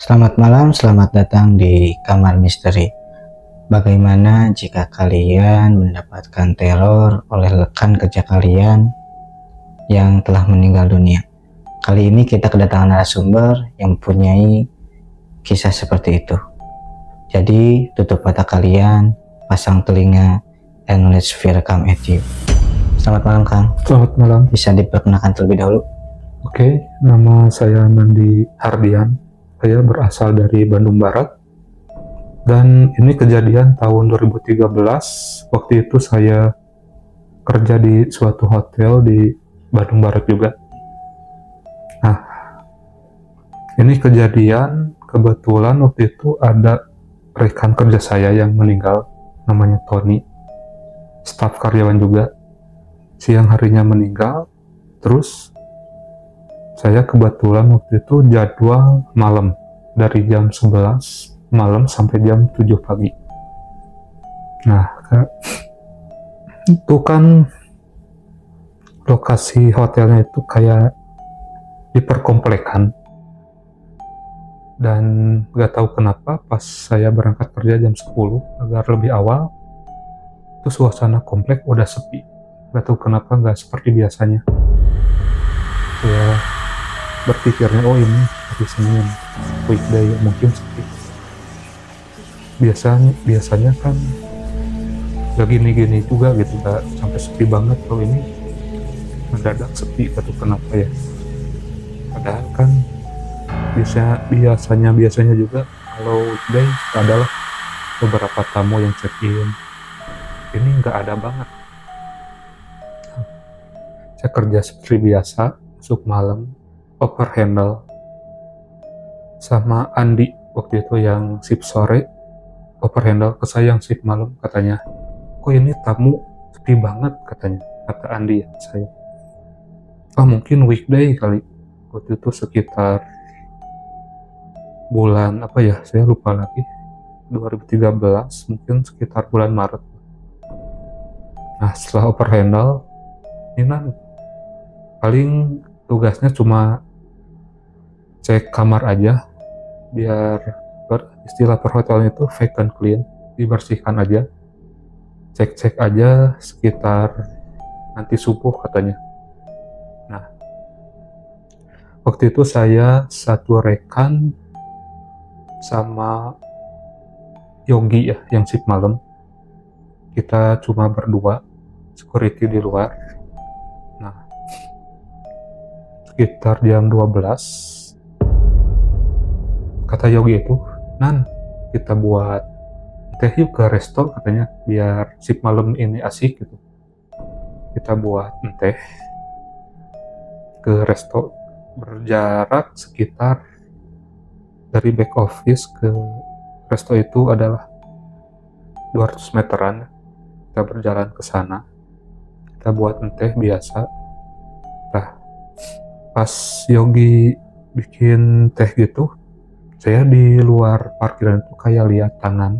Selamat malam, selamat datang di Kamar Misteri. Bagaimana jika kalian mendapatkan teror oleh rekan kerja kalian yang telah meninggal dunia? Kali ini kita kedatangan narasumber yang mempunyai kisah seperti itu. Jadi tutup mata kalian, pasang telinga, and let's welcome at you. Selamat malam Kang. Selamat malam. Bisa diperkenalkan terlebih dahulu? Oke, nama saya Nandi Hardian. Saya berasal dari Bandung Barat. Dan ini kejadian tahun 2013. Waktu itu saya kerja di suatu hotel di Bandung Barat juga. Nah, ini kejadian kebetulan waktu itu ada rekan kerja saya yang meninggal, namanya Tony. Staf karyawan juga. Siang harinya meninggal, terus saya kebetulan waktu itu jadwal malam dari jam 11 malam sampai jam 7 pagi. Nah, itu kan lokasi hotelnya itu kayak di perkomplekan. Dan gak tahu kenapa pas saya berangkat kerja jam 10 agar lebih awal, itu suasana komplek udah sepi. Gak tahu kenapa gak seperti biasanya. Saya berpikirnya, oh ini hari Senin, weekday, mungkin sepi. Biasanya kan gak gini-gini juga gitu, gak sampai sepi banget. Kalau ini mendadak sepi, gak tahu kenapa ya. Padahal kan biasanya juga kalau weekday adalah beberapa tamu yang check-in. Ini gak ada banget. Saya kerja seperti biasa, masuk malam, over handle sama Andi waktu itu yang shift sore, over handle ke saya yang shift malam. Katanya, kok ini tamu sepi banget, katanya, kata Andi ya, saya. Mungkin weekday kali. Waktu itu sekitar bulan apa ya, saya lupa lagi, 2013, mungkin sekitar bulan Maret. Nah, setelah over handle, ini paling tugasnya cuma cek kamar aja, biar istilah perhotelan itu vacant clean, dibersihkan aja, cek-cek aja sekitar nanti subuh katanya. Nah, waktu itu saya satu rekan sama Yogi ya, yang shift malam. Kita cuma berdua, security di luar. Nah, sekitar jam 12 kata Yogi itu, Nan, kita buat teh yuk ke resto, katanya, biar shift malam ini asik gitu. Kita buat teh ke resto, berjarak sekitar dari back office ke resto itu adalah 200 meteran. Kita berjalan ke sana, kita buat teh biasa. Nah, pas Yogi bikin teh gitu, saya di luar parkiran itu kayak lihat tangan,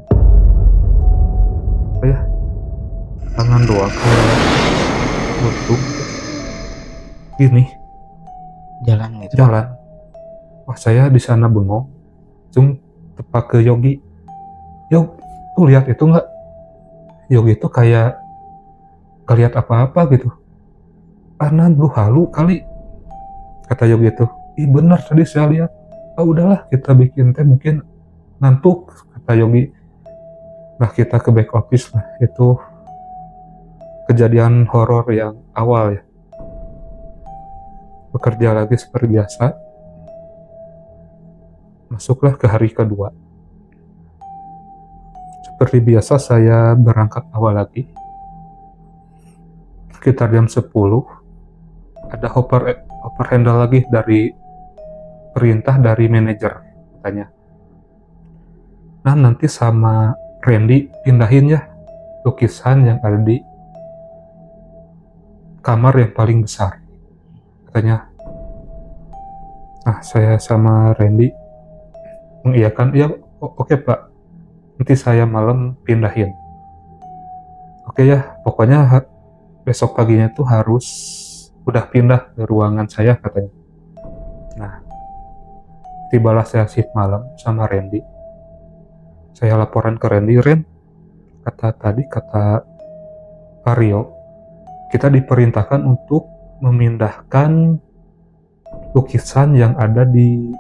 apa ya, tangan doang kayak bentuk gini, jalan. Wah, saya di sana bengong, langsung tepak ke Yogi. Yog, tuh lihat itu nggak? Yogi itu kayak lihat apa-apa gitu. Nan, lu halu kali, kata Yogi itu. Ih, bener tadi saya lihat. Udahlah, kita bikin teh, mungkin ngantuk, kata Yogi. Nah, kita ke back office lah. Itu kejadian horor yang awal ya. Bekerja lagi seperti biasa. Masuklah ke hari kedua. Seperti biasa saya berangkat awal lagi. Sekitar jam 10 ada over handle lagi dari perintah dari manajer, katanya. Nah, nanti sama Randy pindahin ya lukisan yang ada di kamar yang paling besar, katanya. Nah, saya sama Randy mengiyakan, iya, oke Pak, nanti saya malam pindahin. Oke ya, pokoknya besok paginya tuh harus udah pindah ke ruangan saya, katanya. Nah, tibalah saya shift malam sama Randy. Saya laporan ke Randy, Ren, kata Vario, kita diperintahkan untuk memindahkan lukisan yang ada di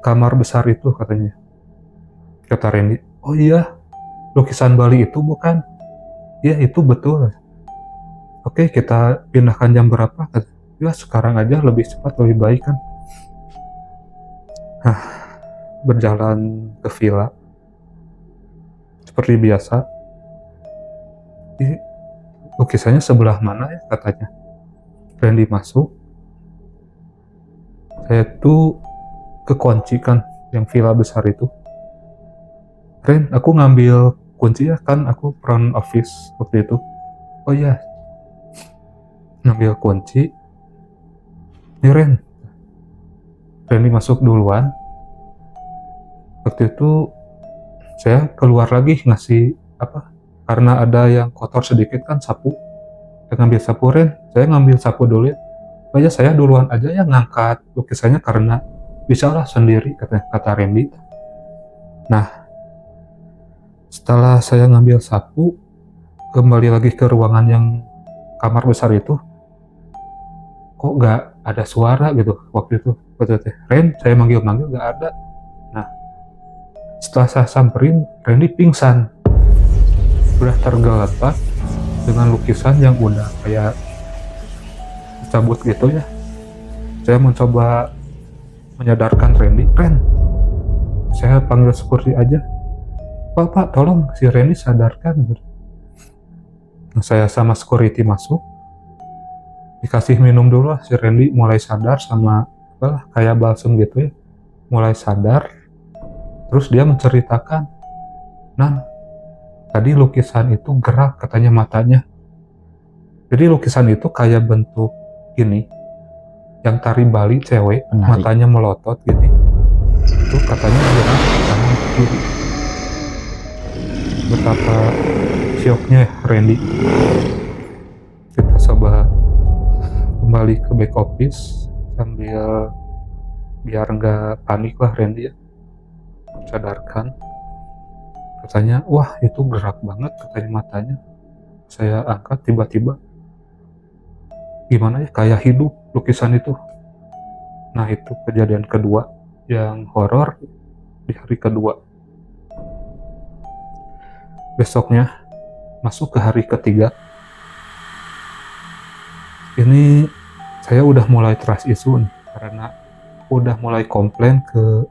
kamar besar itu, katanya. Kata Randy, oh iya, lukisan Bali itu bukan? Iya, itu betul. Oke, kita pindahkan jam berapa? Ya, sekarang aja, lebih cepat, lebih baik kan. Berjalan ke villa. Seperti biasa. Ini lukisannya sebelah mana ya, katanya. Randy masuk. Saya tuh kekunci kan, yang villa besar itu. Ren, aku ngambil kunci ya, kan aku front office waktu itu. Oh iya, ngambil kunci. Nih Ren, Randy masuk duluan. Waktu itu saya keluar lagi ngasih karena ada yang kotor sedikit kan, sapu. Saya ngambil sapu, Ren, saya ngambil sapu dulu ya. Oh ya, saya duluan aja ya ngangkat lukisannya karena bisalah sendiri, kata Randy. Nah, setelah saya ngambil sapu, kembali lagi ke ruangan yang kamar besar itu, kok nggak ada suara gitu waktu itu. Ren, saya manggil-manggil nggak ada. Nah, setelah saya samperin, Randy pingsan. Udah tergeletak dengan lukisan yang udah kayak cabut gitu ya. Saya mencoba menyadarkan Randy, Ren, saya panggil security aja. Pak, tolong si Randy sadarkan. Nah, saya sama security masuk, dikasih minum dulu lah, si Randy mulai sadar sama kayak balsem gitu ya, mulai sadar. Terus dia menceritakan, Nan, tadi lukisan itu gerak, katanya matanya. Jadi lukisan itu kayak bentuk ini, yang tari Bali cewek, matanya melotot gitu. Itu katanya gerak kanan kiri. Betapa syoknya Randy. Kita coba kembali ke back office sambil biar nggak panik lah Randy ya, sadarkan. Katanya, wah itu gerak banget, katanya matanya. Saya angkat, tiba-tiba gimana ya, kayak hidup lukisan itu. Nah, itu kejadian kedua yang horor di hari kedua. Besoknya masuk ke hari ketiga. Ini saya udah mulai trust issue nih, karena udah mulai komplain ke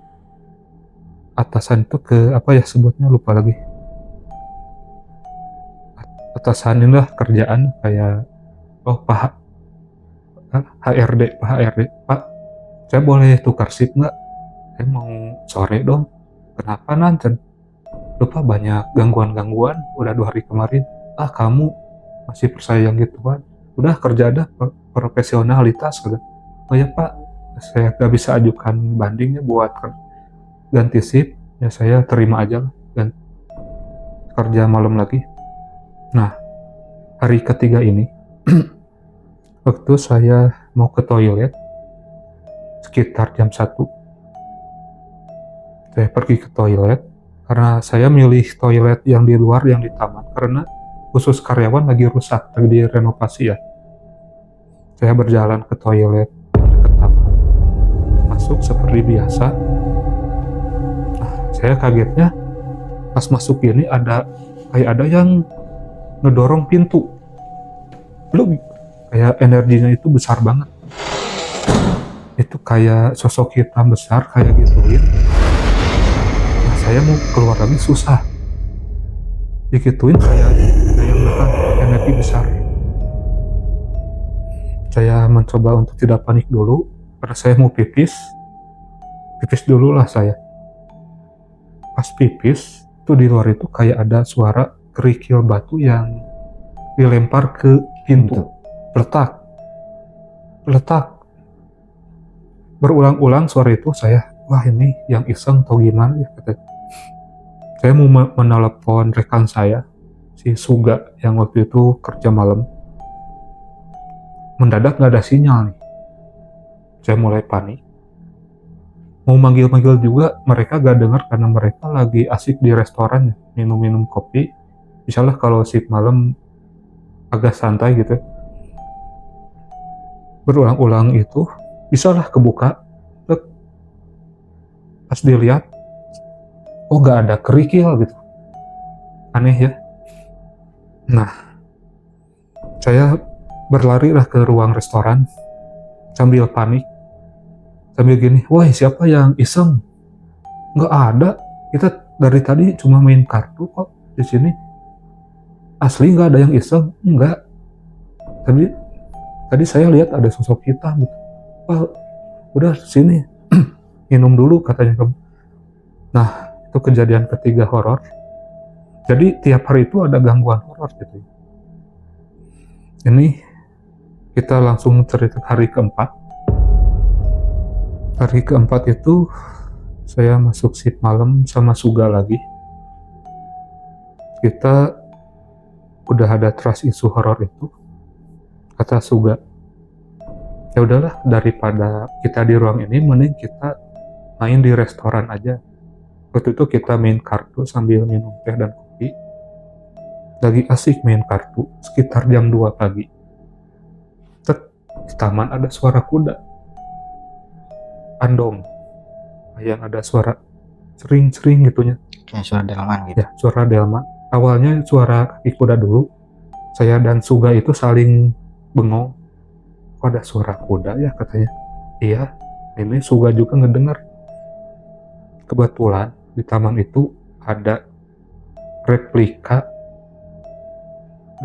atasan itu, ke apa ya sebutnya, lupa lagi. Atasan inilah kerjaan kayak, oh Pak HRD, Pak, saya boleh tukar shift nggak? Saya mau sore dong. Kenapa nanti? Lupa banyak gangguan, udah 2 hari kemarin. Kamu masih percaya yang gituan? Udah kerja ada profesionalitas. Oh ya Pak, saya nggak bisa ajukan bandingnya buat ganti shift. Ya saya terima aja lah, dan kerja malam lagi. Nah, hari ketiga ini, waktu saya mau ke toilet, sekitar jam 1, saya pergi ke toilet, karena saya milih toilet yang di luar, yang di taman, karena khusus karyawan lagi rusak, lagi direnovasi ya. Saya berjalan ke toilet yang dekat taman, masuk seperti biasa. Nah, saya kagetnya pas masuk ini kayak ada yang ngedorong pintu. Belum, kayak energinya itu besar banget. Itu kayak sosok hitam besar kayak gituin. Nah, saya mau keluar lagi susah. Digituin kayak menekan energi besar. Saya mencoba untuk tidak panik dulu, karena saya mau pipis dulu lah saya. Pas pipis, itu di luar itu kayak ada suara kerikil batu yang dilempar ke pintu. Letak. Berulang-ulang suara itu. Saya, wah ini yang iseng atau gimana ya, kata. Saya mau menelepon rekan saya, si Suga, yang waktu itu kerja malam. Mendadak nggak ada sinyal nih. Saya mulai panik. mau manggil-manggil juga mereka gak dengar karena mereka lagi asik di restoran ya, minum-minum kopi. Misalnya kalau shift malam agak santai gitu, berulang-ulang itu bisalah kebuka. Pas dilihat, oh gak ada kerikil gitu, aneh ya. Nah, saya berlari lah ke ruang restoran sambil panik, sambil gini, wah siapa yang iseng? Nggak ada, kita dari tadi cuma main kartu kok di sini. Asli nggak ada yang iseng, nggak. Tadi saya lihat ada sosok hitam gitu. Wah, udah sini minum dulu katanya kamu. Nah, itu kejadian ketiga horor. Jadi tiap hari itu ada gangguan horor gitu. Ini kita langsung cerita hari keempat. Hari keempat itu saya masuk shift malam sama Suga lagi. Kita udah ada trust isu horor itu. Kata Suga, ya udahlah daripada kita di ruang ini, mending kita main di restoran aja. Waktu itu kita main kartu sambil minum teh dan kopi. Lagi asik main kartu sekitar jam 2 pagi. Di taman ada suara kuda andong, yang ada suara sering-sering gitunya, Kayak suara delman gitu. ya suara delman. Awalnya suara kaki kuda dulu. Saya dan Suga itu saling bengong, kok ada suara kuda ya katanya. Iya, ini Suga juga ngedengar. Kebetulan di taman itu ada replika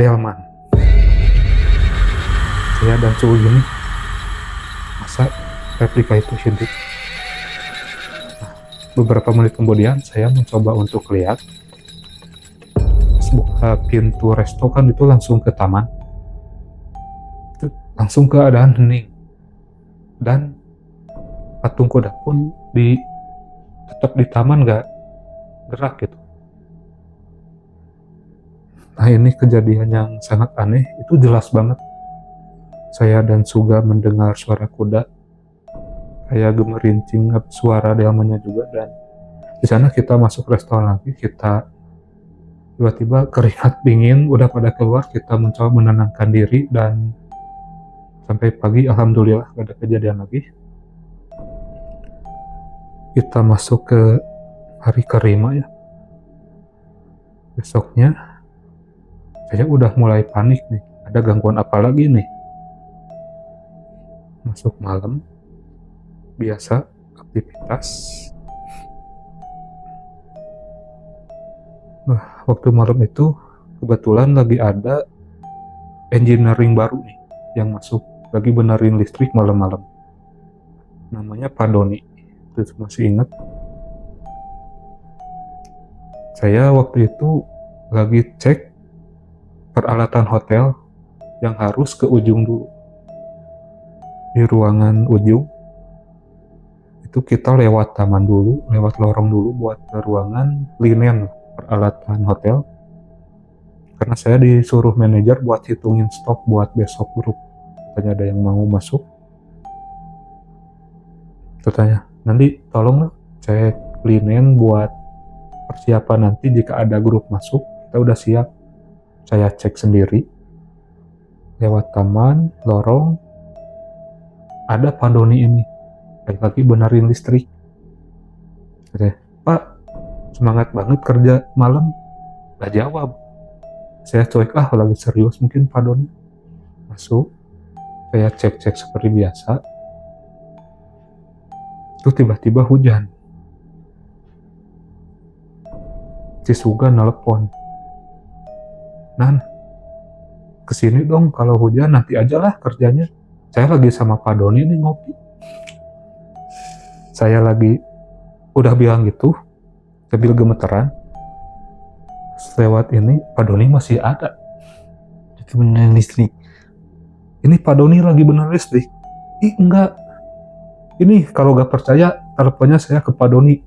delman. Saya dan Suga gini, masa replika itu hidup? Nah, beberapa menit kemudian saya mencoba untuk lihat. Buka pintu resto kan itu langsung ke taman. Langsung keadaan hening. Dan patung kuda pun tetap di taman, gak gerak gitu. Nah, ini kejadian yang sangat aneh. Itu jelas banget saya dan Suga mendengar suara kuda, kayak gemerincing suara delmannya juga. Dan di sana kita masuk restoran lagi, kita tiba-tiba keringat dingin, udah pada keluar. Kita mencoba menenangkan diri dan sampai pagi alhamdulillah gak ada kejadian lagi. Kita masuk ke hari kelima ya. Besoknya saya udah mulai panik nih, ada gangguan apa lagi nih. Masuk malam, biasa aktivitas. Nah, waktu malam itu kebetulan lagi ada engineering baru nih yang masuk, lagi benerin listrik malam-malam. Namanya Pak Doni, itu masih ingat. Saya waktu itu lagi cek peralatan hotel yang harus ke ujung dulu. Di ruangan ujung itu kita lewat taman dulu, lewat lorong dulu buat ke ruangan linen peralatan hotel. Karena saya disuruh manajer buat hitungin stok buat besok grup. Katanya ada yang mau masuk. Katanya, nanti tolong cek linen buat persiapan nanti jika ada grup masuk, kita udah siap. Saya cek sendiri. Lewat taman, lorong, ada Pak Doni ini. Lagi benerin listrik. Katanya, Pak, semangat banget kerja malam. Gak jawab. Saya cuek, lagi serius mungkin Pak Doni. Masuk. Saya cek-cek seperti biasa. Itu tiba-tiba hujan. Si Suga nelpon, Nan, kesini dong kalau hujan, nanti aja lah kerjanya. Saya lagi sama Pak Doni nih ngopi. Saya lagi udah bilang gitu, sambil gemeteran. Lewat ini, Pak Doni masih ada. Itu beneran listrik. Ini Pak Doni lagi bener listrik. Enggak. Ini kalau gak percaya, teleponnya saya ke Pak Doni.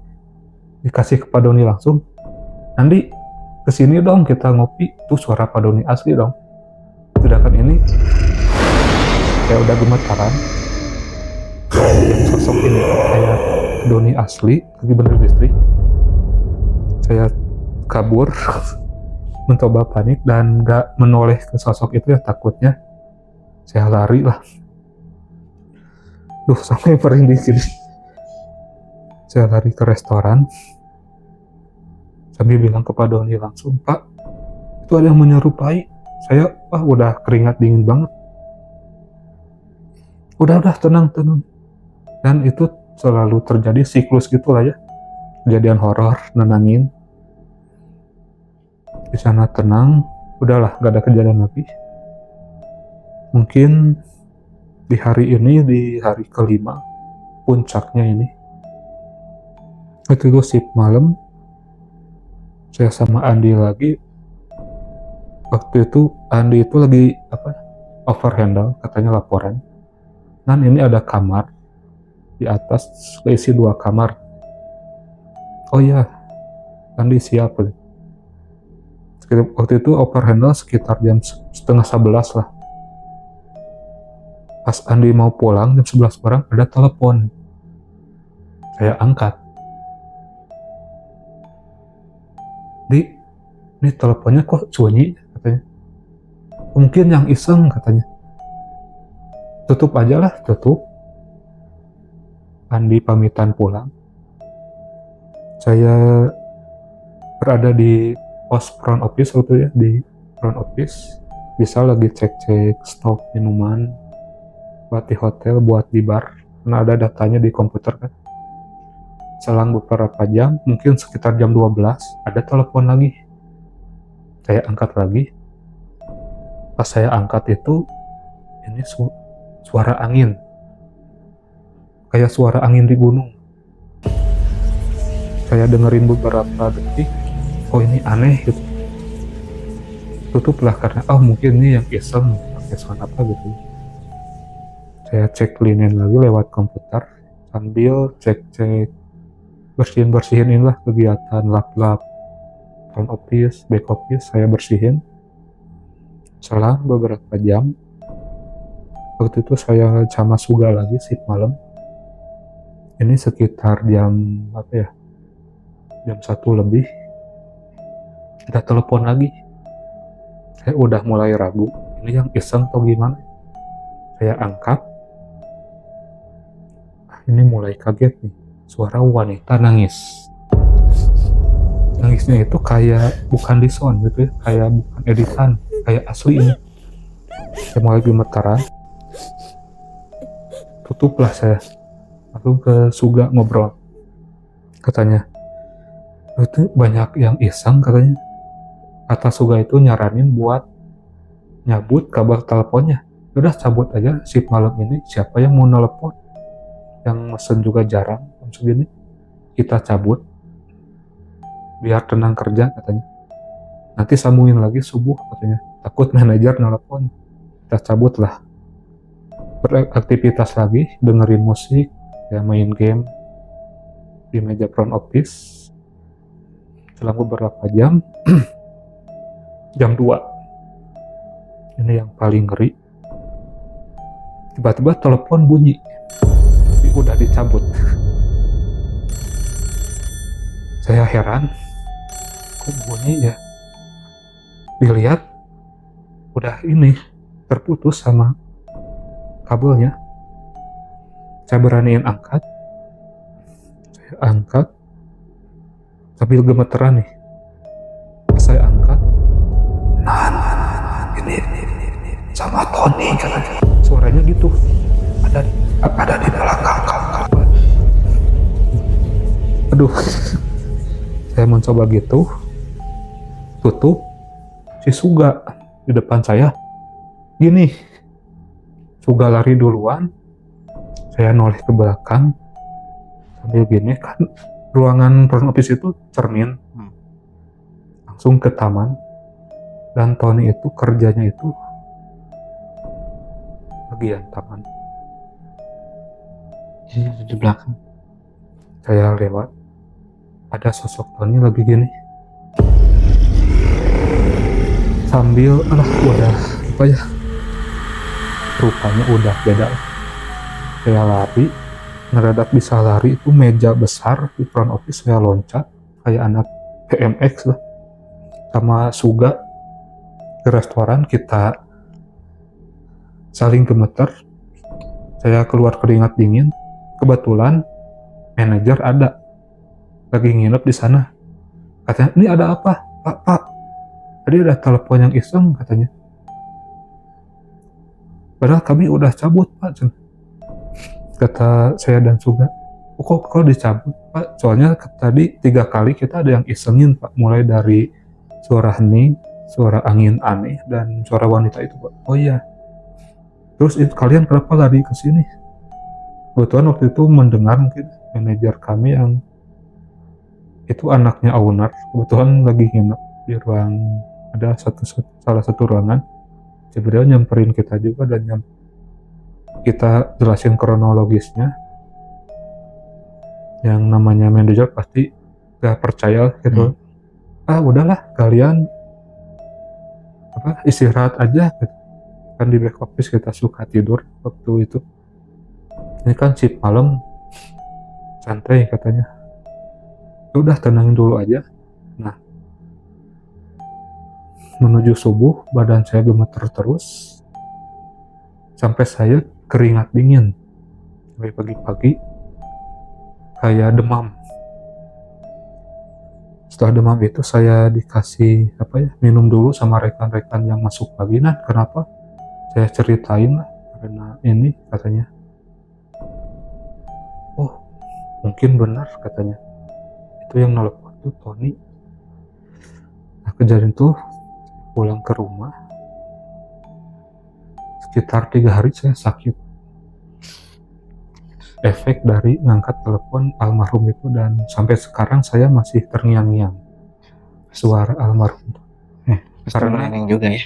Dikasih ke Pak Doni langsung. Nanti kesini dong kita ngopi. Tuh suara Pak Doni asli dong. Sedangkan ini saya udah gemetaran. Sosok ini kayak Doni asli lagi bener listrik. Saya kabur mencoba panik dan gak menoleh ke sosok itu ya, takutnya saya lari lah. Duh, sampai merinding gini. Saya lari ke restoran sambil bilang ke Pak Doni langsung, "Pak, itu ada yang menyerupai saya." Udah keringat dingin banget. Udah tenang. Dan itu selalu terjadi siklus gitu lah ya, kejadian horor nenangin. Di sana tenang, udahlah gak ada kejadian lagi. Mungkin di hari ini, di hari kelima, puncaknya ini, itu shift malam, saya sama Andi lagi. Waktu itu Andi itu lagi overhandle katanya laporan. Dan ini ada kamar di atas, keisi 2 kamar. Oh iya, Andi siap. Waktu itu overhandle sekitar jam 10:30 lah. Pas Andi mau pulang jam 11 kurang, ada telepon. Saya angkat. "Di, ini teleponnya kok sunyi?" katanya. "Mungkin yang iseng," katanya. "Tutup aja lah." Tutup. Andi pamitan pulang. Saya berada di pos front office waktu ya, di front office. Bisa lagi cek stok minuman buat di hotel, buat di bar, karena ada datanya di komputer kan. Selang beberapa jam, mungkin sekitar jam 12, ada telepon lagi. Saya angkat lagi. Pas saya angkat itu, ini suara angin. Kayak suara angin di gunung. Saya dengerin beberapa detik, oh ini aneh gitu. Tutuplah karena mungkin ini yang iseng pakai sound apa gitu. Saya cek linen lagi lewat komputer sambil cek bersihin inilah kegiatan lap front office, back office saya bersihin. Selang beberapa jam, waktu itu saya sama Suga lagi shift malam. Ini sekitar jam jam 1 lebih. Ada telepon lagi. Saya udah mulai ragu, ini yang iseng atau gimana. Saya angkat. Ini mulai kaget nih. Suara wanita nangis. Nangisnya itu kayak bukan di sound gitu ya, kayak bukan editan, kayak asli ini. Saya mulai gemetaran. Tutuplah saya. Lalu ke Suga ngobrol. Katanya, itu banyak yang iseng katanya. Kata Suga itu nyaranin buat nyabut kabel teleponnya. Udah cabut aja shift malam ini, siapa yang mau nelpon? Yang mesen juga jarang jam segini. Kita cabut. Biar tenang kerja katanya. Nanti sambungin lagi subuh katanya. Takut manajer nelpon. Kita cabut lah. Beraktivitas lagi, dengerin musik, ya main game di meja front office. Selang beberapa jam, jam 2. Ini yang paling ngeri. Tiba-tiba telepon bunyi. Udah dicabut. Saya heran. Kok bunyi ya? Dilihat, udah ini terputus sama kabelnya. Saya beraniin angkat. Saya angkat sambil gemeteran nih. Pas saya angkat, ini sama Tony katanya. Suaranya gitu. Ada di belakang. Aduh. Saya mencoba gitu. Tutup. Si Suga di depan saya. Gini. Suga lari duluan. Saya noleh ke belakang sambil gini, kan ruangan front office itu cermin, langsung ke taman. Dan Tony itu kerjanya itu bagian taman. Di belakang. Saya lewat, ada sosok Tony lagi gini sambil udah rupanya udah beda. Saya lari ngedadak bisa lari, itu meja besar di front office saya loncat kayak anak PMX lah, sama Suga ke restoran, kita saling gemeter, saya keluar keringat dingin. Kebetulan manajer ada lagi nginep di sana, katanya ini ada apa pak, tadi ada telepon yang iseng katanya, padahal kami udah cabut pak, kata saya dan Suga. Kok dicabut pak, soalnya tadi 3 kali kita ada yang isengin pak, mulai dari suara hening, suara angin aneh, dan suara wanita itu pak. Oh iya, terus itu kalian kenapa lari ke sini? Kebetulan waktu itu mendengar mungkin manajer kami yang itu anaknya owner kebetulan lagi nginep di ruang, ada salah satu ruangan. Beliau nyamperin kita juga dan kita jelasin kronologisnya. Yang namanya manajer pasti gak percaya gitu. Udahlah kalian istirahat aja gitu. Kan di back office kita suka tidur waktu itu, ini kan shift malam, santai katanya, udah tenangin dulu aja. Nah, menuju subuh badan saya gemeter terus sampai saya keringat dingin, sampai pagi-pagi kayak demam. Setelah demam itu saya dikasih minum dulu sama rekan-rekan yang masuk pagi. Nah, kenapa? Saya ceritain lah, karena ini katanya, oh mungkin benar katanya, itu yang nelpon tuh Tony. Nah, kejadian tuh pulang ke rumah sekitar 3 hari saya sakit, efek dari ngangkat telepon almarhum itu, dan sampai sekarang saya masih terngiang-ngiang suara almarhum. Karena juga ya,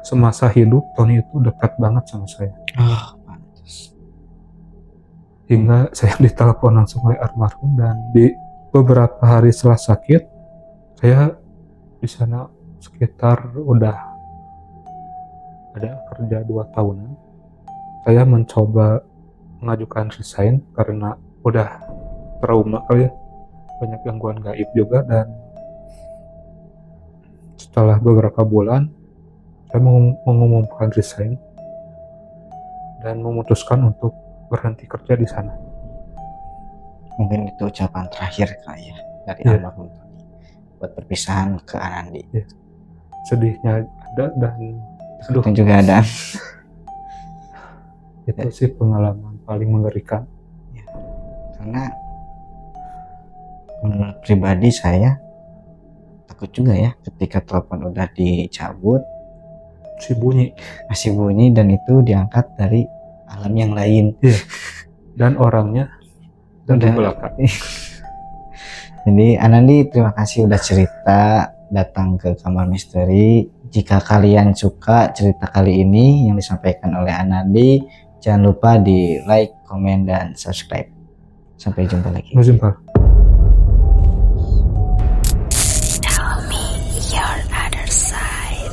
semasa hidup Tony itu dekat banget sama saya. Pantes. Hingga saya ditelepon langsung oleh almarhum, dan di beberapa hari setelah sakit saya di sana sekitar udah ada kerja 2 tahunan. Saya mencoba mengajukan resign karena udah trauma kali ya, banyak gangguan gaib juga. Dan setelah beberapa bulan saya mengumumkan resign dan memutuskan untuk berhenti kerja di sana. Mungkin itu ucapan terakhir kali ya dari almarhum Tony buat perpisahan ke Anandi. Sedihnya ada, dan itu juga ada. Itu sih pengalaman paling mengerikan. Karena pribadi saya takut juga ya ketika telepon udah dicabut, masih bunyi dan itu diangkat dari alam yang lain. Dan orangnya dan di belakang. Jadi Anandi, terima kasih udah cerita, datang ke Kamar Misteri. Jika kalian suka cerita kali ini yang disampaikan oleh Anandi, jangan lupa di like, komen, dan subscribe. Sampai jumpa lagi. Sampai jumpa. Tell me your other side.